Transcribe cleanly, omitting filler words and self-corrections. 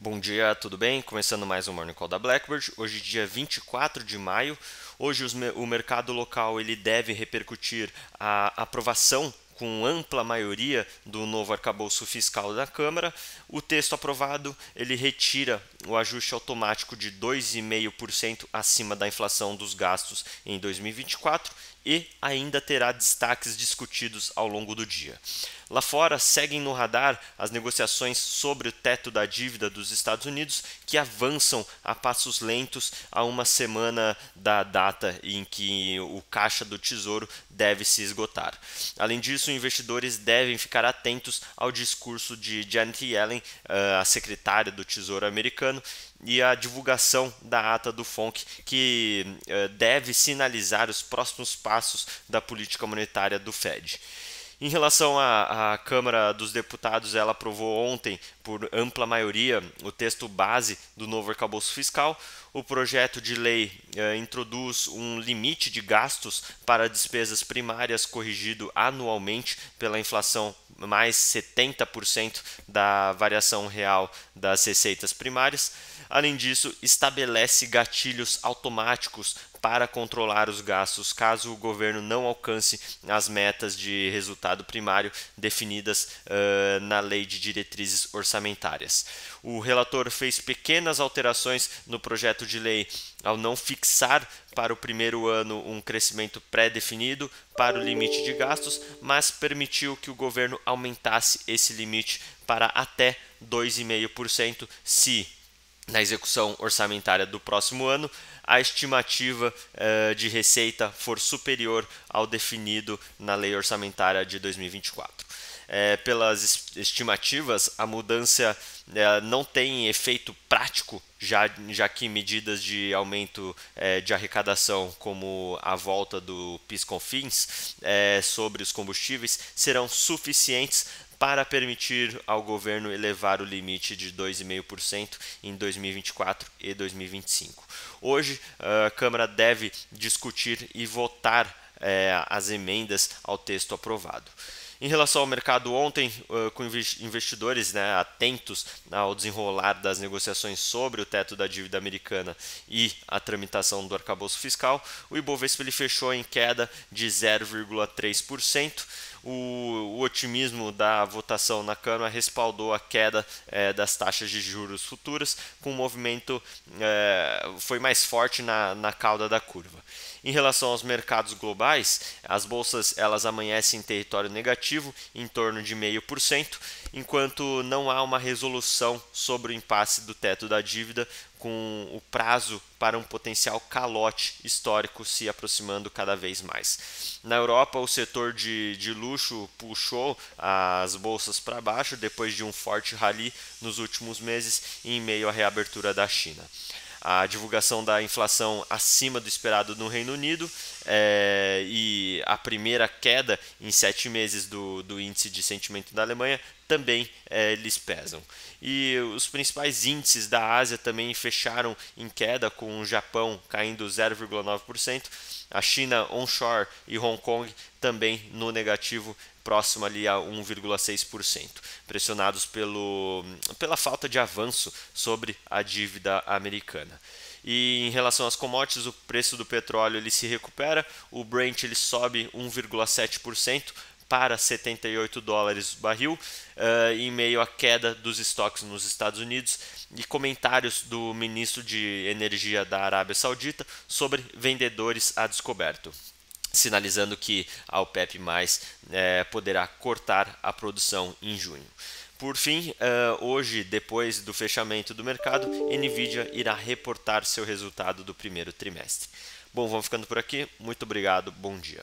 Bom dia, tudo bem? Começando mais um Morning Call da Blackbird. Hoje, dia 24 de maio. Hoje, o mercado local ele deve repercutir a aprovação com ampla maioria do novo arcabouço fiscal da Câmara. O texto aprovado ele retira o ajuste automático de 2,5% acima da inflação dos gastos em 2024 e ainda terá destaques discutidos ao longo do dia. Lá fora, seguem no radar as negociações sobre o teto da dívida dos Estados Unidos, que avançam a passos lentos a uma semana da data em que o caixa do Tesouro deve se esgotar. Além disso, investidores devem ficar atentos ao discurso de Janet Yellen, a secretária do Tesouro americano, e a divulgação da ata do FONC, que deve sinalizar os próximos passos da política monetária do Fed. Em relação à Câmara dos Deputados, ela aprovou ontem, por ampla maioria, o texto base do novo arcabouço fiscal. O projeto de lei introduz um limite de gastos para despesas primárias corrigido anualmente pela inflação mais 70% da variação real das receitas primárias. Além disso, estabelece gatilhos automáticos para controlar os gastos caso o governo não alcance as metas de resultado primário definidas na Lei de Diretrizes Orçamentárias. O relator fez pequenas alterações no projeto de lei ao não fixar para o primeiro ano um crescimento pré-definido para o limite de gastos, mas permitiu que o governo aumentasse esse limite para até 2,5% se na execução orçamentária do próximo ano, a estimativa de receita for superior ao definido na lei orçamentária de 2024. Pelas estimativas, a mudança não tem efeito prático, já que medidas de aumento de arrecadação, como a volta do PIS/COFINS sobre os combustíveis, serão suficientes para permitir ao governo elevar o limite de 2,5% em 2024 e 2025. Hoje, a Câmara deve discutir e votar as emendas ao texto aprovado. Em relação ao mercado ontem, com investidores atentos ao desenrolar das negociações sobre o teto da dívida americana e a tramitação do arcabouço fiscal, o Ibovespa ele fechou em queda de 0,3%. O otimismo da votação na Câmara respaldou a queda das taxas de juros futuras, com o movimento foi mais forte na cauda da curva. Em relação aos mercados globais, as bolsas elas amanhecem em território negativo, em torno de 0,5%, enquanto não há uma resolução sobre o impasse do teto da dívida, com o prazo para um potencial calote histórico se aproximando cada vez mais. Na Europa, o setor de luxo puxou as bolsas para baixo depois de um forte rally nos últimos meses, em meio à reabertura da China. A divulgação da inflação acima do esperado no Reino Unido e a primeira queda em 7 meses do índice de sentimento da Alemanha também lhes pesam. E os principais índices da Ásia também fecharam em queda, com o Japão caindo 0,9%, a China onshore e Hong Kong também no negativo, próximo ali a 1,6%, pressionados pela falta de avanço sobre a dívida americana. E em relação às commodities, o preço do petróleo ele se recupera, o Brent ele sobe 1,7% para $78 o barril, em meio à queda dos estoques nos Estados Unidos e comentários do ministro de Energia da Arábia Saudita sobre vendedores a descoberto, sinalizando que a OPEP+ poderá cortar a produção em junho. Por fim, hoje, depois do fechamento do mercado, Nvidia irá reportar seu resultado do primeiro trimestre. Bom, vamos ficando por aqui. Muito obrigado, bom dia.